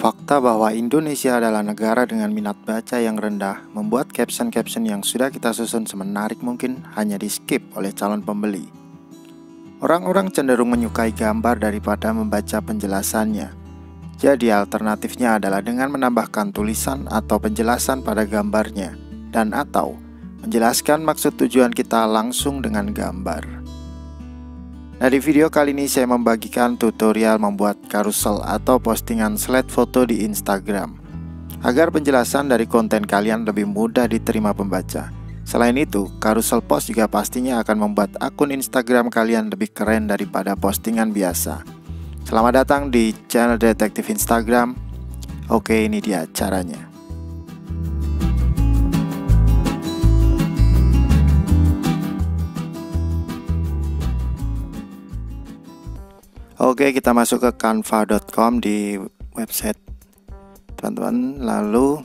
Fakta bahwa Indonesia adalah negara dengan minat baca yang rendah membuat caption-caption yang sudah kita susun semenarik mungkin hanya di-skip oleh calon pembeli. Orang-orang cenderung menyukai gambar daripada membaca penjelasannya. Jadi alternatifnya adalah dengan menambahkan tulisan atau penjelasan pada gambarnya dan atau menjelaskan maksud tujuan kita langsung dengan gambar. Nah, di video kali ini saya membagikan tutorial membuat carousel atau postingan slide foto di Instagram agar penjelasan dari konten kalian lebih mudah diterima pembaca. Selain itu, carousel post juga pastinya akan membuat akun Instagram kalian lebih keren daripada postingan biasa. Selamat datang di channel Detektif Instagram. Oke, ini dia caranya. Oke, kita masuk ke canva.com di website teman-teman. Lalu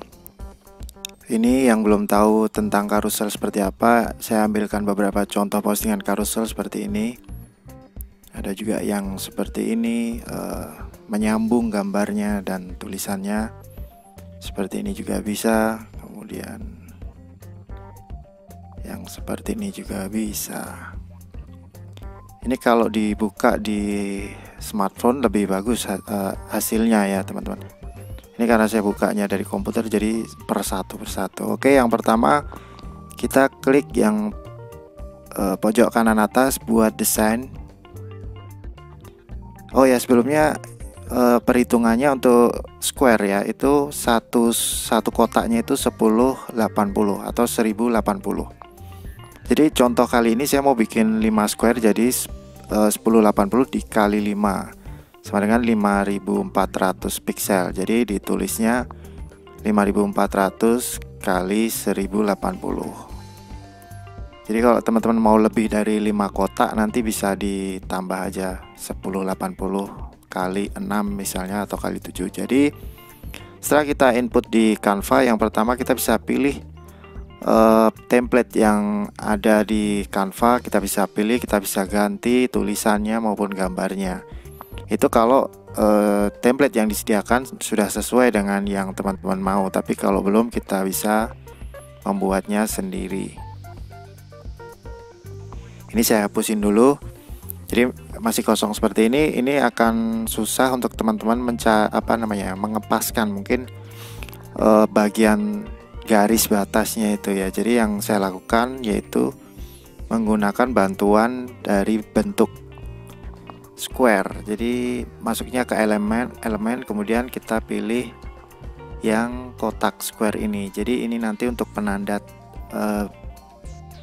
ini yang belum tahu tentang carousel seperti apa, saya ambilkan beberapa contoh postingan carousel seperti ini. Ada juga yang seperti ini, menyambung gambarnya dan tulisannya. Seperti ini juga bisa. Kemudian yang seperti ini juga bisa. Ini kalau dibuka di smartphone lebih bagus hasilnya ya teman-teman. Ini karena saya bukanya dari komputer jadi persatu. Oke, yang pertama kita klik yang pojok kanan atas buat desain. Oh ya, sebelumnya perhitungannya untuk square ya, itu satu kotaknya itu 1080 atau 1080. Jadi contoh kali ini saya mau bikin 5 square, jadi 1080 dikali 5 sama dengan 5400 pixel. Jadi ditulisnya 5400 kali 1080. Jadi kalau teman-teman mau lebih dari 5 kotak nanti bisa ditambah aja 1080 kali 6 misalnya atau kali 7. Jadi setelah kita input di Canva, yang pertama kita bisa pilih template yang ada di Canva. Kita bisa pilih, kita bisa ganti tulisannya maupun gambarnya. Itu kalau template yang disediakan sudah sesuai dengan yang teman-teman mau. Tapi kalau belum, kita bisa membuatnya sendiri. Ini saya hapusin dulu. Jadi masih kosong seperti ini. Ini akan susah untuk teman-teman mengepaskan mungkin bagian garis batasnya itu ya. Jadi yang saya lakukan yaitu menggunakan bantuan dari bentuk square. Jadi masuknya ke elemen, kemudian kita pilih yang kotak square ini. Jadi ini nanti untuk penanda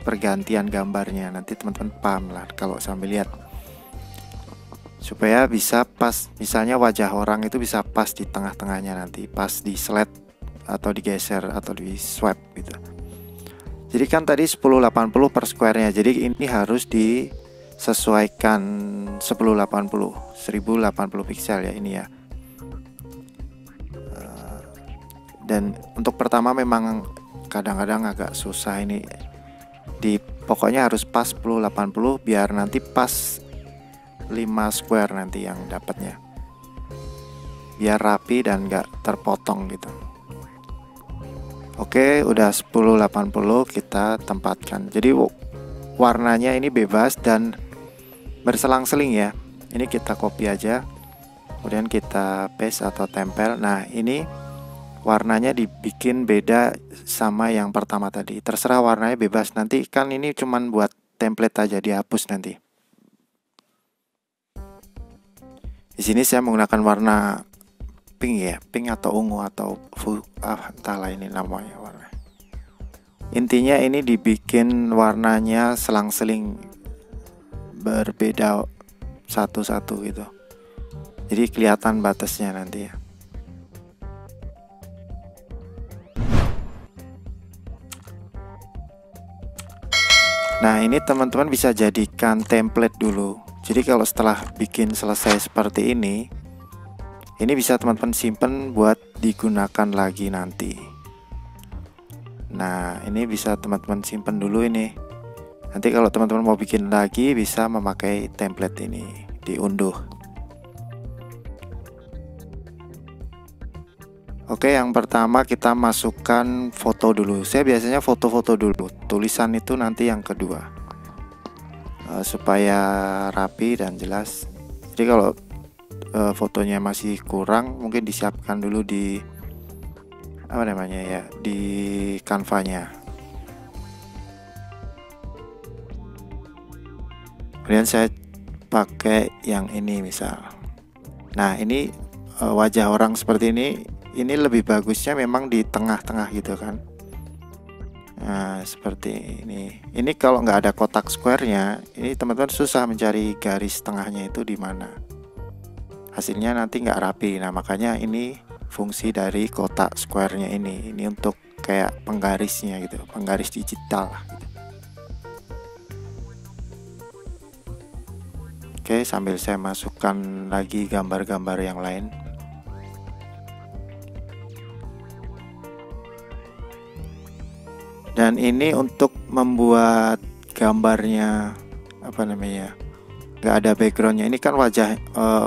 pergantian gambarnya. Nanti teman-teman paham lah kalau sambil lihat, supaya bisa pas. Misalnya wajah orang itu bisa pas di tengah-tengahnya, nanti pas di slide atau digeser atau di swipe gitu. Jadi kan tadi 1080 per square-nya. Jadi ini harus disesuaikan 1080 pixel ya ini ya. Dan untuk pertama memang kadang-kadang agak susah ini. Pokoknya harus pas 1080 biar nanti pas 5 square nanti yang dapatnya. Biar rapi dan gak terpotong gitu. Oke, udah 1080 kita tempatkan. Jadi warnanya ini bebas dan berselang-seling ya. Ini kita copy aja, kemudian kita paste atau tempel. Nah, ini warnanya dibikin beda sama yang pertama tadi. Terserah warnanya bebas. Nanti kan ini cuman buat template aja, dihapus nanti. Di sini saya menggunakan warna pink ya, pink atau ungu atau entahlah ini namanya warna. Intinya ini dibikin warnanya selang-seling berbeda satu-satu gitu. Jadi kelihatan batasnya nanti ya. Nah, ini teman-teman bisa jadikan template dulu. Jadi kalau setelah bikin selesai seperti ini bisa teman-teman simpen buat digunakan lagi nanti. Nah, ini bisa teman-teman simpen dulu ini. Nanti kalau teman-teman mau bikin lagi bisa memakai template ini, diunduh. Oke, yang pertama kita masukkan foto dulu. Saya biasanya foto-foto dulu. Tulisan itu nanti yang kedua, supaya rapi dan jelas. Jadi kalau fotonya masih kurang, mungkin disiapkan dulu di apa namanya ya, di Canva-nya. Kemudian saya pakai yang ini misal. Nah, ini wajah orang seperti ini lebih bagusnya memang di tengah-tengah gitu kan. Nah, seperti ini. Ini kalau nggak ada kotak square-nya, ini teman-teman susah mencari garis tengahnya itu di mana. Hasilnya nanti nggak rapi. Nah, makanya ini fungsi dari kotak square-nya ini. Ini untuk kayak penggarisnya gitu, penggaris digital lah gitu. Oke, sambil saya masukkan lagi gambar-gambar yang lain. Dan ini untuk membuat gambarnya apa namanya, nggak ada backgroundnya. Ini kan wajah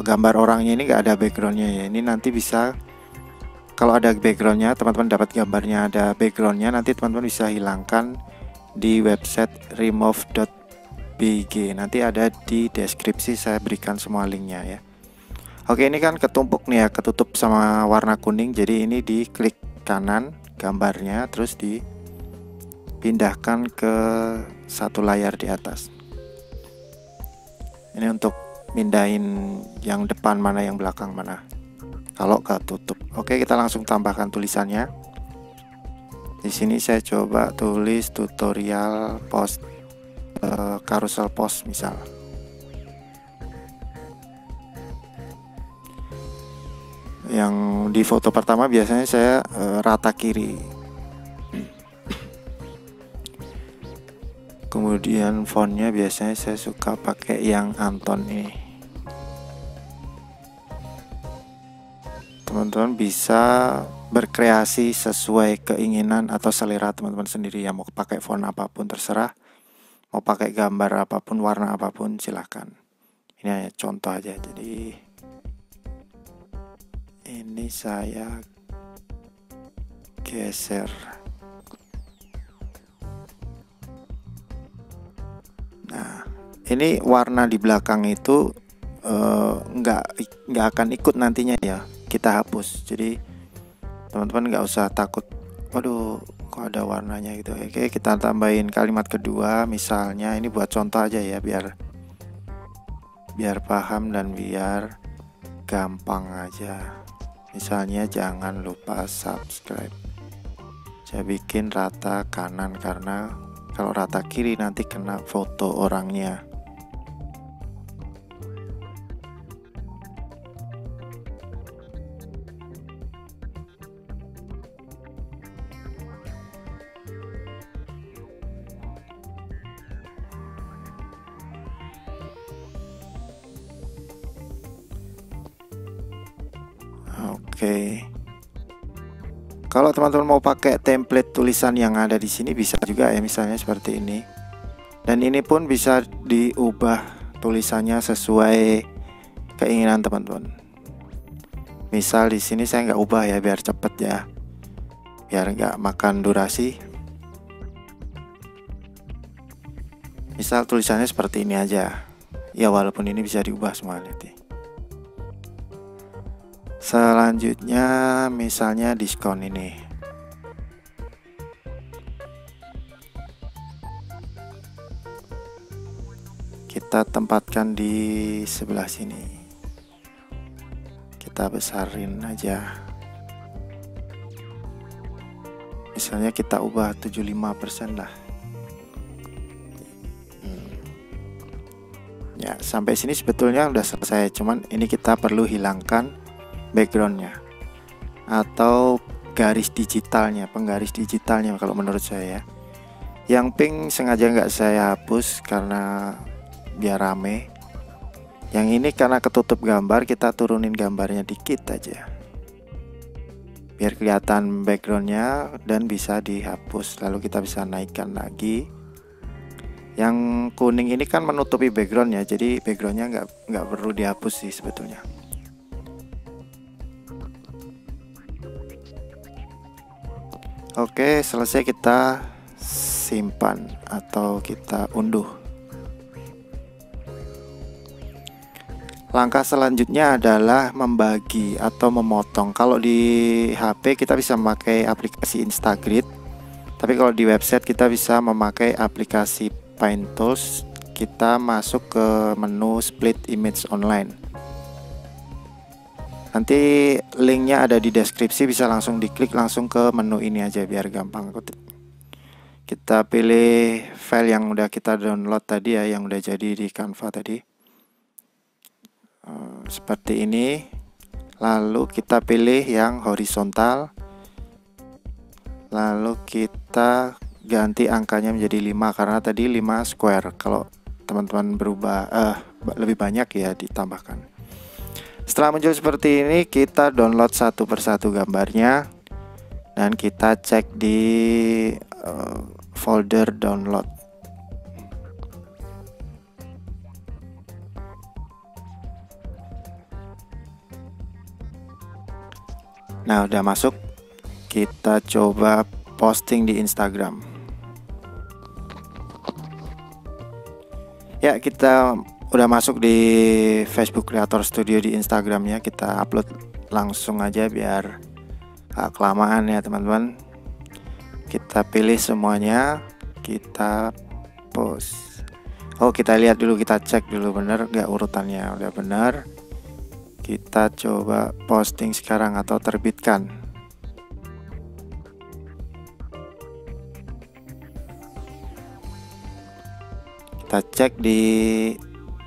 gambar orangnya ini nggak ada backgroundnya ya. Ini nanti bisa, kalau ada backgroundnya, teman-teman dapat gambarnya ada backgroundnya, nanti teman-teman bisa hilangkan di website remove.bg. Nanti ada di deskripsi, saya berikan semua linknya ya. Oke, ini kan ketumpuk nih ya, ketutup sama warna kuning. Jadi ini diklik kanan gambarnya, terus dipindahkan ke satu layar di atas. Ini untuk mindahin yang depan mana, yang belakang mana, kalau ketutup. Oke, kita langsung tambahkan tulisannya. Di sini saya coba tulis tutorial post, carousel post misal. Yang di foto pertama biasanya saya rata kiri. Kemudian fontnya biasanya saya suka pakai yang Anton ini. Teman-teman bisa berkreasi sesuai keinginan atau selera teman-teman sendiri ya. Mau pakai font apapun terserah, mau pakai gambar apapun, warna apapun silahkan. Ini hanya contoh aja. Jadi ini saya geser. Nah, ini warna di belakang itu nggak akan ikut nantinya ya, kita hapus. Jadi teman-teman nggak usah takut, waduh kok ada warnanya gitu. Oke, kita tambahin kalimat kedua misalnya. Ini buat contoh aja ya, biar paham dan biar gampang aja. Misalnya jangan lupa subscribe. Saya bikin rata kanan karena kalau rata kiri nanti kena foto orangnya. Oke. Kalau teman-teman mau pakai template tulisan yang ada di sini bisa juga ya, misalnya seperti ini. Dan ini pun bisa diubah tulisannya sesuai keinginan teman-teman. Misal di sini saya nggak ubah ya, biar cepet ya, biar nggak makan durasi. Misal tulisannya seperti ini aja. Ya walaupun ini bisa diubah semua nanti. Selanjutnya misalnya diskon ini. Kita tempatkan di sebelah sini. Kita besarin aja. Misalnya kita ubah 75% lah. Ya, sampai sini sebetulnya udah selesai. Cuman ini kita perlu hilangkan backgroundnya atau garis digitalnya, penggaris digitalnya kalau menurut saya. Yang pink sengaja nggak saya hapus karena biar rame. Yang ini karena ketutup gambar, kita turunin gambarnya dikit aja biar kelihatan backgroundnya dan bisa dihapus. Lalu kita bisa naikkan lagi. Yang kuning ini kan menutupi backgroundnya, jadi backgroundnya nggak perlu dihapus sih sebetulnya. Oke, selesai, kita simpan atau kita unduh. Langkah selanjutnya adalah membagi atau memotong. Kalau di HP kita bisa memakai aplikasi Instagrid, tapi kalau di website kita bisa memakai aplikasi Paint Tools. Kita masuk ke menu Split Image Online. Nanti linknya ada di deskripsi, bisa langsung diklik langsung ke menu ini aja biar gampang. Kita pilih file yang udah kita download tadi ya, yang udah jadi di Canva tadi. Seperti ini. Lalu kita pilih yang horizontal. Lalu kita ganti angkanya menjadi 5 karena tadi 5 square. Kalau teman-teman berubah lebih banyak ya ditambahkan. Setelah muncul seperti ini, kita download satu persatu gambarnya dan kita cek di folder download. Nah, udah masuk. Kita coba posting di Instagram. Ya, kita udah masuk di Facebook Creator Studio di Instagramnya. Kita upload langsung aja biar gak kelamaan ya teman-teman. Kita pilih semuanya, kita post. Oh, kita lihat dulu, kita cek dulu bener gak urutannya. Udah bener. Kita coba posting sekarang atau terbitkan. Kita cek di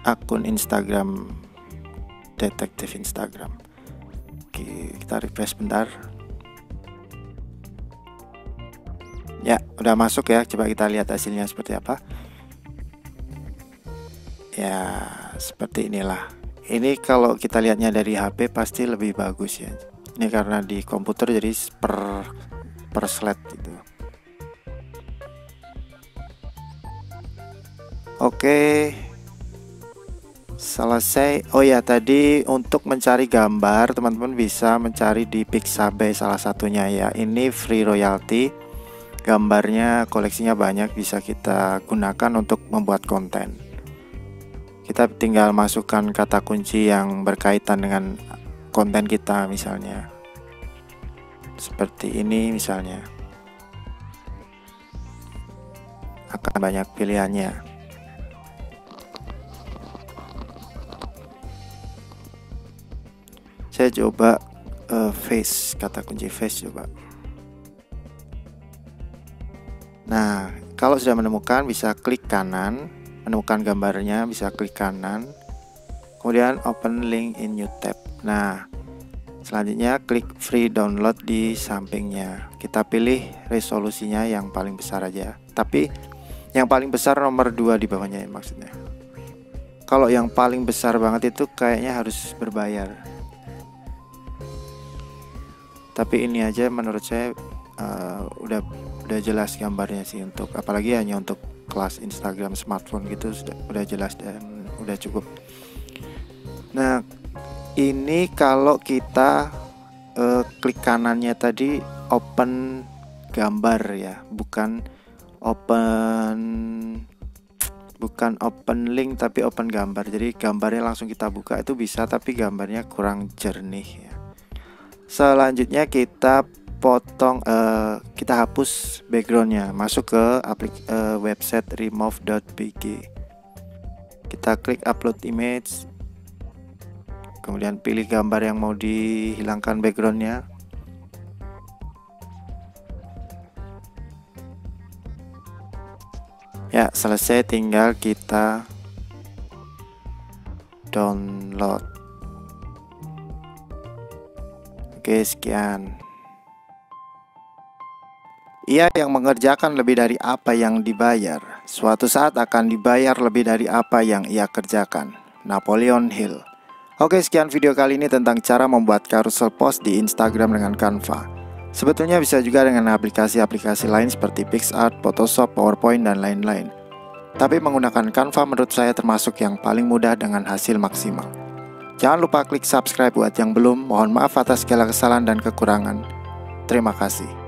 akun Instagram Detektif Instagram. Oke, kita refresh bentar. Ya, udah masuk ya. Coba kita lihat hasilnya seperti apa. Ya, seperti inilah. Ini kalau kita lihatnya dari HP pasti lebih bagus ya. Ini karena di komputer jadi per slide gitu. Oke, selesai. Oh ya, tadi untuk mencari gambar teman-teman bisa mencari di Pixabay salah satunya ya. Ini free royalty. Gambarnya koleksinya banyak, bisa kita gunakan untuk membuat konten. Kita tinggal masukkan kata kunci yang berkaitan dengan konten kita, misalnya seperti ini misalnya. Akan banyak pilihannya. Saya coba face, kata kunci face coba. Nah, kalau sudah menemukan bisa klik kanan. Menemukan gambarnya bisa klik kanan, kemudian open link in new tab. Nah, selanjutnya klik free download di sampingnya. Kita pilih resolusinya yang paling besar aja, tapi yang paling besar nomor 2 di bawahnya ya, maksudnya. Kalau yang paling besar banget itu kayaknya harus berbayar, tapi ini aja menurut saya udah jelas gambarnya sih, untuk apalagi hanya untuk kelas Instagram smartphone gitu udah jelas dan udah cukup. Nah, ini kalau kita klik kanannya tadi open gambar ya, bukan open link tapi open gambar. Jadi gambarnya langsung kita buka itu bisa, tapi gambarnya kurang jernih ya. Selanjutnya kita potong, kita hapus backgroundnya, masuk ke website remove.bg. Kita klik upload image, kemudian pilih gambar yang mau dihilangkan backgroundnya. Ya, selesai, tinggal kita download. Oke, sekian. Ia yang mengerjakan lebih dari apa yang dibayar, suatu saat akan dibayar lebih dari apa yang ia kerjakan. Napoleon Hill. Oke, sekian video kali ini tentang cara membuat carousel post di Instagram dengan Canva. Sebetulnya bisa juga dengan aplikasi-aplikasi lain seperti PicsArt, Photoshop, PowerPoint, dan lain-lain. Tapi menggunakan Canva menurut saya termasuk yang paling mudah dengan hasil maksimal. Jangan lupa klik subscribe buat yang belum. Mohon maaf atas segala kesalahan dan kekurangan. Terima kasih.